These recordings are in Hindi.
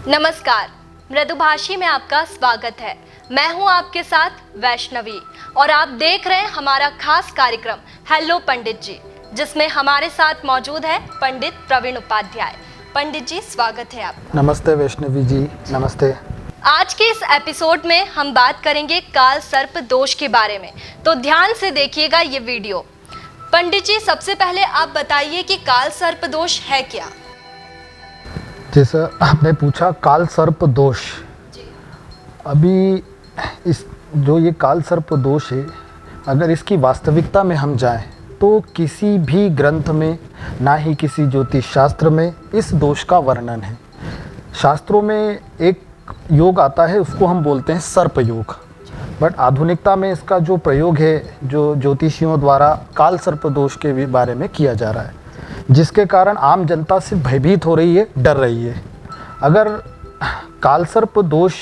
नमस्कार, मृदुभाषी में आपका स्वागत है। मैं हूं आपके साथ वैष्णवी और आप देख रहे हैं हमारा खास कार्यक्रम हेलो पंडित जी, जिसमें हमारे साथ मौजूद है पंडित प्रवीण उपाध्याय। पंडित जी, स्वागत है आपका। नमस्ते वैष्णवी जी, नमस्ते। आज के इस एपिसोड में हम बात करेंगे काल सर्प दोष के बारे में, तो ध्यान से देखिएगा ये वीडियो। पंडित जी, सबसे पहले आप बताइए कि काल सर्प दोष है क्या? जैसा आपने पूछा काल सर्प दोष, अभी इस जो ये काल सर्प दोष है, अगर इसकी वास्तविकता में हम जाएं तो किसी भी ग्रंथ में, ना ही किसी ज्योतिष शास्त्र में इस दोष का वर्णन है। शास्त्रों में एक योग आता है, उसको हम बोलते हैं सर्प योग, बट आधुनिकता में इसका जो प्रयोग है, जो ज्योतिषियों द्वारा काल सर्प दोष के बारे में किया जा रहा है, जिसके कारण आम जनता से भयभीत हो रही है, डर रही है। अगर काल सर्प दोष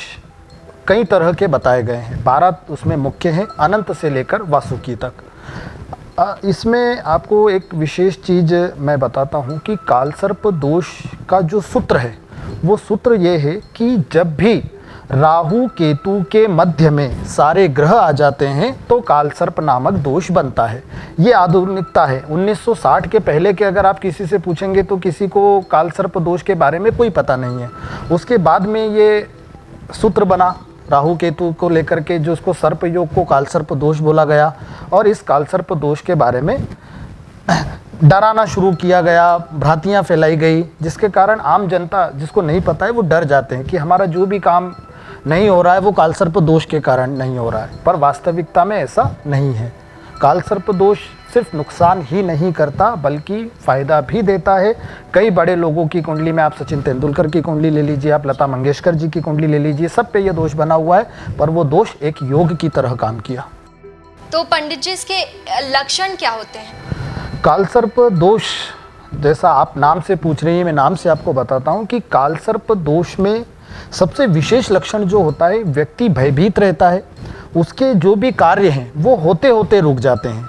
कई तरह के बताए गए हैं, 12 उसमें मुख्य हैं, अनंत से लेकर वासुकी तक। इसमें आपको एक विशेष चीज़ मैं बताता हूँ कि काल सर्प दोष का जो सूत्र है, वो सूत्र ये है कि जब भी राहु केतु के मध्य में सारे ग्रह आ जाते हैं तो काल सर्प नामक दोष बनता है। ये आधुनिकता है। 1960 के पहले के अगर आप किसी से पूछेंगे तो किसी को काल सर्प दोष के बारे में कोई पता नहीं है। उसके बाद में ये सूत्र बना राहु केतु को लेकर के, जो उसको सर्प योग को काल सर्प दोष बोला गया, और इस काल सर्प दोष के बारे में डराना शुरू किया गया, भ्रांतियाँ फैलाई गई, जिसके कारण आम जनता जिसको नहीं पता है वो डर जाते हैं कि हमारा जो भी काम नहीं हो रहा है वो काल सर्प दोष के कारण नहीं हो रहा है। पर वास्तविकता में ऐसा नहीं है। काल सर्प दोष सिर्फ नुकसान ही नहीं करता बल्कि फ़ायदा भी देता है। कई बड़े लोगों की कुंडली में, आप सचिन तेंदुलकर की कुंडली ले लीजिए, आप लता मंगेशकर जी की कुंडली ले लीजिए, सब पे ये दोष बना हुआ है, पर वो दोष एक योग की तरह काम किया। तो पंडित जी, इसके लक्षण क्या होते हैं? काल सर्प दोष, जैसा आप नाम से पूछ रही हैं, मैं नाम से आपको बताता हूँ कि काल सर्प दोष में सबसे विशेष लक्षण जो होता है, व्यक्ति भयभीत रहता है, उसके जो भी कार्य हैं वो होते होते रुक जाते हैं,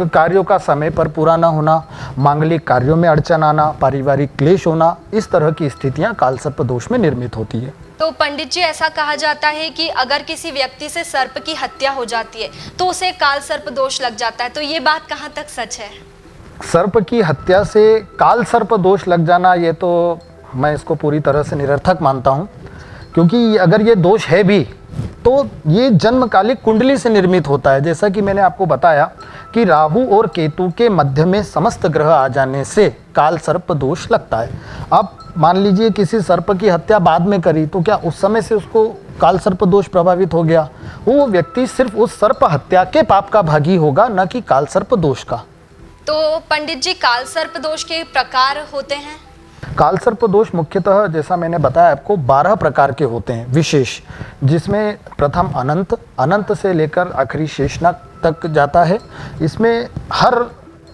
कार्यों का समय पर पूरा ना होना, मांगलिक कार्यों में अड़चन आना, पारिवारिक क्लेश होना, इस तरह की स्थितियां काल सर्प दोष में निर्मित होती है। तो पंडित जी, ऐसा कहा जाता है कि अगर किसी व्यक्ति से सर्प की हत्या हो जाती है तो उसे काल सर्प दोष लग जाता है, तो ये बात कहाँ तक सच है? सर्प की हत्या से काल सर्प दोष लग जाना, ये तो मैं इसको पूरी तरह से निरर्थक मानता हूँ, क्योंकि अगर ये दोष है भी तो ये जन्मकालिक कुंडली से निर्मित होता है। जैसा कि मैंने आपको बताया कि राहु और केतु के मध्य में समस्त ग्रह आ जाने से काल सर्प दोष लगता है। अब मान लीजिए किसी सर्प की हत्या बाद में करी, तो क्या उस समय से उसको काल सर्प दोष प्रभावित हो गया? वो व्यक्ति सिर्फ उस सर्प हत्या के पाप का भागी होगा, न कि काल सर्प दोष का। तो पंडित जी, काल सर्प दोष के प्रकार होते हैं? काल सर्प दोष मुख्यतः, जैसा मैंने बताया आपको, 12 प्रकार के होते हैं विशेष, जिसमें प्रथम अनंत से लेकर आखिरी शेषनाग तक जाता है। इसमें हर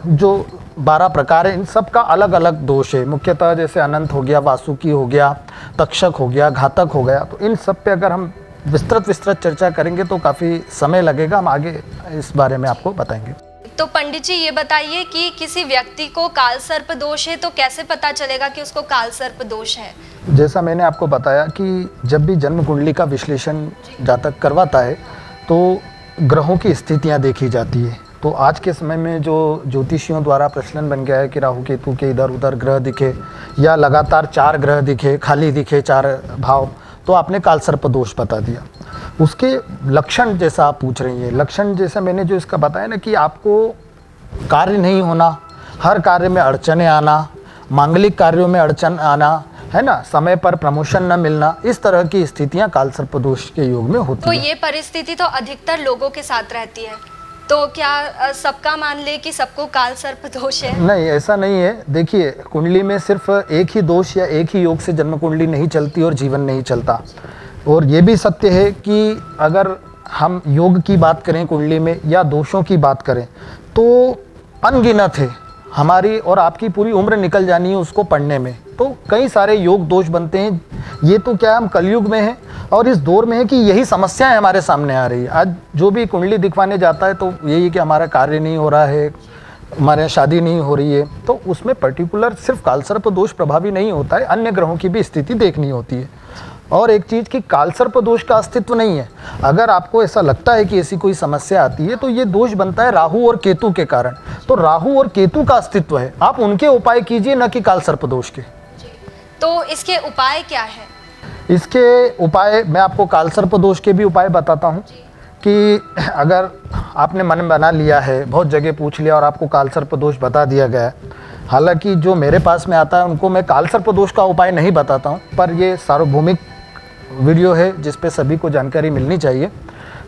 जो 12 प्रकार है, इन सब का अलग अलग दोष है। मुख्यतः जैसे अनंत हो गया, वासुकी हो गया, तक्षक हो गया, घातक हो गया, तो इन सब पे अगर हम विस्तृत चर्चा करेंगे तो काफ़ी समय लगेगा। हम आगे इस बारे में आपको बताएंगे। तो पंडित जी, ये बताइए कि किसी व्यक्ति को काल सर्प दोष है तो कैसे पता चलेगा कि उसको काल सर्प दोष है? जैसा मैंने आपको बताया कि जब भी जन्म कुंडली का विश्लेषण जातक करवाता है तो ग्रहों की स्थितियां देखी जाती है। तो आज के समय में जो ज्योतिषियों द्वारा प्रचलन बन गया है कि राहु केतु के इधर उधर ग्रह दिखे, या लगातार 4 ग्रह दिखे, खाली दिखे 4 भाव, तो आपने काल सर्प दोष बता दिया। उसके लक्षण जैसा आप पूछ रही हैं, लक्षण जैसा मैंने जो इसका बताया ना, कि आपको कार्य नहीं होना, हर कार्य में अड़चने आना, मांगलिक कार्यों में अड़चन आना, है ना, समय पर प्रमोशन न मिलना, इस तरह की स्थितियां काल सर्प दोष के योग में होती हैं। तो ये परिस्थिति तो अधिकतर लोगों के साथ रहती है, तो क्या सबका मान ले कि सबको काल सर्प दोष है? नहीं, ऐसा नहीं है। देखिए, कुंडली में सिर्फ एक ही दोष या एक ही योग से जन्म कुंडली नहीं चलती और जीवन नहीं चलता। और ये भी सत्य है कि अगर हम योग की बात करें कुंडली में या दोषों की बात करें तो अनगिनत है। हमारी और आपकी पूरी उम्र निकल जानी है उसको पढ़ने में, तो कई सारे योग दोष बनते हैं। ये तो क्या, हम कलयुग में हैं और इस दौर में है कि यही समस्याएं हमारे सामने आ रही है। आज जो भी कुंडली दिखवाने जाता है तो यही कि हमारा कार्य नहीं हो रहा है, हमारे यहाँ शादी नहीं हो रही है, तो उसमें पर्टिकुलर सिर्फ काल सर्प दोष प्रभावी नहीं होता है, अन्य ग्रहों की भी स्थिति देखनी होती है। और एक चीज़ कि कालसर्प दोष का अस्तित्व नहीं है। अगर आपको ऐसा लगता है कि ऐसी कोई समस्या आती है तो ये दोष बनता है राहु और केतु के कारण। तो राहु और केतु का अस्तित्व है, आप उनके उपाय कीजिए, न कि कालसर्प दोष के। तो इसके उपाय क्या है? इसके उपाय मैं आपको कालसर्प दोष के भी उपाय बताता हूँ कि अगर आपने मन बना लिया है, बहुत जगह पूछ लिया और आपको कालसर्प दोष बता दिया गया है, हालांकि जो मेरे पास में आता है उनको मैं कालसर्प दोष का उपाय नहीं बताता हूँ, पर ये सार्वभौमिक वीडियो है जिस पे सभी को जानकारी मिलनी चाहिए।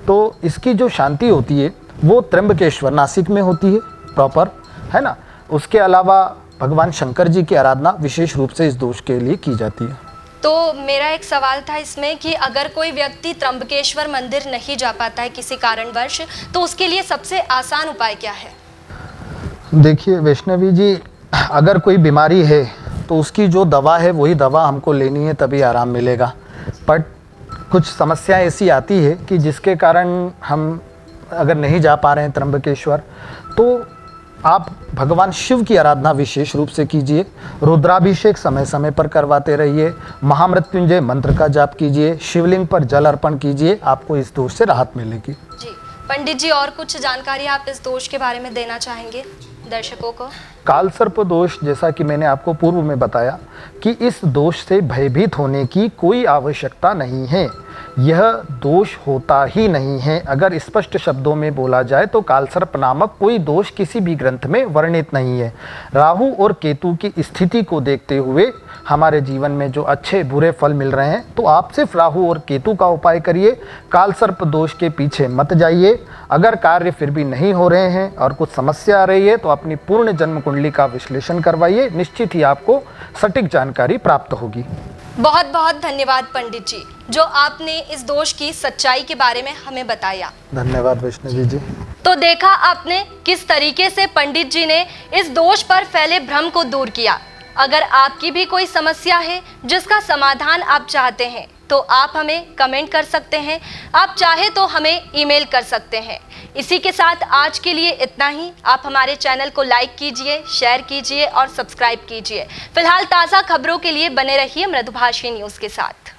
तो इसकी जो शांति होती है वो त्र्यंबकेश्वर नासिक में होती है प्रॉपर, है ना। उसके अलावा भगवान शंकर जी की आराधना विशेष रूप से इस दोष के लिए की जाती है। तो मेरा एक सवाल था इसमें कि अगर कोई व्यक्ति त्र्यंबकेश्वर मंदिर नहीं जा पाता है किसी कारणवश, तो उसके लिए सबसे आसान उपाय क्या है? देखिए वैष्णवी जी, अगर कोई बीमारी है तो उसकी जो दवा है वही दवा हमको लेनी है, तभी आराम मिलेगा। बट कुछ समस्या ऐसी आती है कि जिसके कारण हम अगर नहीं जा पा रहे हैं त्र्यंबकेश्वर, तो आप भगवान शिव की आराधना विशेष रूप से कीजिए, रुद्राभिषेक समय समय पर करवाते रहिए, महामृत्युंजय मंत्र का जाप कीजिए, शिवलिंग पर जल अर्पण कीजिए, आपको इस दोष से राहत मिलेगी। जी पंडित जी, और कुछ जानकारी आप इस दोष के बारे में देना चाहेंगे दर्शकों को? कालसर्प दोष, जैसा कि मैंने आपको पूर्व में बताया कि इस दोष से भयभीत होने की कोई आवश्यकता नहीं है, यह दोष होता ही नहीं है। अगर स्पष्ट शब्दों में बोला जाए तो कालसर्प नामक कोई दोष किसी भी ग्रंथ में वर्णित नहीं है। राहु और केतु की स्थिति को देखते हुए हमारे जीवन में जो अच्छे बुरे फल मिल रहे हैं, तो आप सिर्फ राहु और केतु का उपाय करिए, कालसर्प दोष के पीछे मत जाइए। अगर कार्य फिर भी नहीं हो रहे हैं और कुछ समस्या आ रही है तो अपनी पूर्ण जन्म कुंडली का विश्लेषण करवाइए, निश्चित ही आपको सटीक जानकारी प्राप्त होगी। बहुत बहुत धन्यवाद पंडित जी, जो आपने इस दोष की सच्चाई के बारे में हमें बताया। धन्यवाद वैष्णवी जी। तो देखा आपने किस तरीके से पंडित जी ने इस दोष पर फैले भ्रम को दूर किया। अगर आपकी भी कोई समस्या है जिसका समाधान आप चाहते हैं तो आप हमें कमेंट कर सकते हैं, आप चाहे तो हमें ईमेल कर सकते हैं। इसी के साथ आज के लिए इतना ही। आप हमारे चैनल को लाइक कीजिए, शेयर कीजिए और सब्सक्राइब कीजिए। फिलहाल ताज़ा खबरों के लिए बने रहिए मृदुभाषी न्यूज़ के साथ।